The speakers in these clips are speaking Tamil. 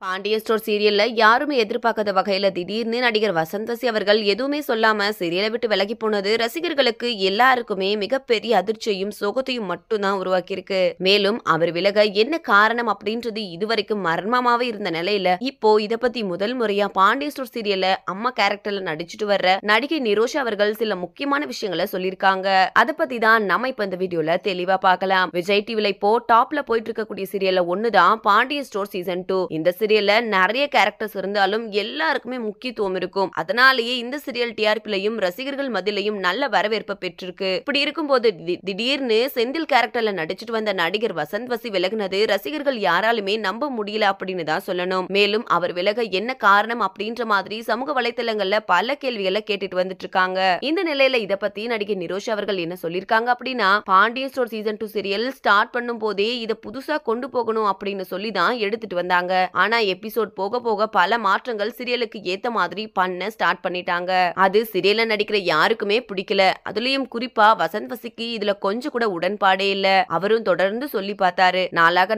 பாண்டியன் ஸ்டோர் சீரியல்ல யாருமே எதிர்பார்க்காத வகையில திடீர்னு நடிகர் வசந்த் வசி அவர்கள் எதுவுமே சொல்லாம சீரியலை விட்டு விலகி போனது ரசிகர்களுக்கு எல்லாருக்குமே மிகப்பெரிய அதிர்ச்சியையும் சோகத்தையும் மட்டும்தான் உருவாக்கியிருக்கு. மேலும் அவர் விலக என்ன காரணம் அப்படின்றது இதுவரைக்கும் மர்மமாவே இருந்த நிலையில இப்போ இத பத்தி முதல் முறையா பாண்டியன் ஸ்டோர் சீரியல்ல அம்மா கேரக்டர்ல நடிச்சிட்டு வர்ற நடிகை நிரோஷா அவர்கள் சில முக்கியமான விஷயங்களை சொல்லியிருக்காங்க. அதை பத்தி தான் நம்ம இப்ப இந்த வீடியோல தெளிவா பார்க்கலாம். விஜய் டிவில இப்போ டாப்ல போயிட்டு இருக்கக்கூடிய சீரியல்ல ஒண்ணுதான் பாண்டியன் ஸ்டோர் சீசன் 2. இந்த சீரியல்ல நிறைய கேரக்டர்ஸ் இருந்தாலும் எல்லாருக்குமே முக்கியத்துவம் இருக்கும். அதனாலேயே இந்த சீரியல் டிஆர்பிலையும் ரசிகர்கள் மத்தியிலையும் நல்ல வரவேற்பு பெற்றிருக்கு. இப்படி இருக்கும்போது திடீர்னு செந்தில் கேரக்டர்ல நடிச்சிட்டு வந்த நடிகர் வசந்த் வசி விலகினது ரசிகர்கள் யாராலுமே நம்ப முடியல அப்படின்னு தான் சொல்லணும். மேலும் அவர் விலக என்ன காரணம் அப்படின்ற மாதிரி சமூக வலைத்தளங்கள்ல பல கேள்விகளை கேட்டுட்டு வந்துட்டு இருக்காங்க. இந்த நிலையில இத பத்தி நடிகை நிரோஷா அவர்கள் என்ன சொல்லிருக்காங்க அப்படின்னா, Pandian store season 2 serial start பண்ணும் போதே இத புதுசா கொண்டு போகணும் அப்படின்னு சொல்லி தான் எடுத்துட்டு வந்தாங்க. ஆனா எபிசோட் போக போக பல மாற்றங்கள் சீரியலுக்கு ஏத்த மாதிரி பண்ண ஸ்டார்ட் பண்ணிட்டாங்க. அது சீரியல்ல நடிக்கிற யாருக்குமே பிடிக்கல. அதுலயும் குறிப்பா வசந்த் வசிக்கு இதுல கொஞ்சம் கூட உடன்பாடே இல்ல. அவரும் தொடர்ந்து சொல்லி பார்த்தாரு.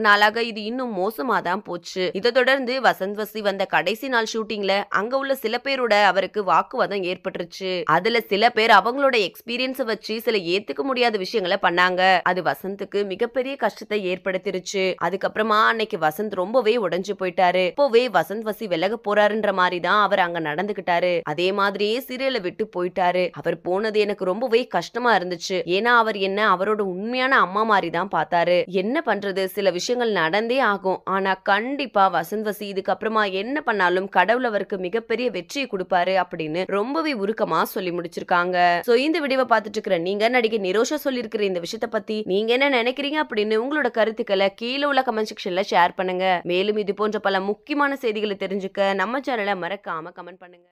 நாளாக இது இன்னும் மோசமா தான் போச்சு. இதை தொடர்ந்து வசந்த் வசி வந்த கடைசி நாள் ஷூட்டிங்ல அங்க உள்ள சில பேரோட அவருக்கு வாக்குவாதம் ஏற்பட்டுருச்சு. அதுல சில பேர் அவங்களோட எக்ஸ்பீரியன்ஸ் வச்சு சில ஏத்துக்க முடியாத விஷயங்களை பண்ணாங்க. அது வசந்துக்கு மிகப்பெரிய கஷ்டத்தை ஏற்படுத்திருச்சு. அதுக்கப்புறமா அன்னைக்கு வசந்த் ரொம்பவே உடைஞ்சு போயிட்டாரு. இப்போவே வசந்த் வசி விலக போறாருன்ற மாதிரி தான் அவர் அங்க நடந்துகிட்டாரு. அதே மாதிரியே சீரியலை விட்டு போயிட்டாரு. அவர் போனது எனக்கு ரொம்பவே கஷ்டமா இருந்துச்சு. ஏன்னா அவர் என்ன அவரோட உண்மையான அம்மா மாதிரி தான் பார்த்தாரு. என்ன பண்றது, சில விஷயங்கள் நடந்தே ஆகும். ஆனா கண்டிப்பா வசந்த் வசி இதுக்கப்புறமா என்ன பண்ணாலும் கடவுள் அவருக்கு மிகப்பெரிய வெற்றியை கொடுப்பாரு அப்படின்னு ரொம்பவே உருக்கமா சொல்லி முடிச்சிருக்காங்க. சோ இந்த வீடியோவை பார்த்துட்டு இருக்கிற நீங்க நடிகை நிரோஷா சொல்லியிருக்கிற இந்த விஷயத்தை பத்தி நீங்க என்ன நினைக்கிறீங்க அப்படின்னு உங்களோட கருத்துக்களை கீழே உள்ள கமெண்ட் செக்ஷன்ல ஷேர் பண்ணுங்க. மேலும் இது போன்ற பல முக்கியமான செய்திகளை தெரிஞ்சுக்க நம்ம சேனலை மறக்காம கமெண்ட் பண்ணுங்க.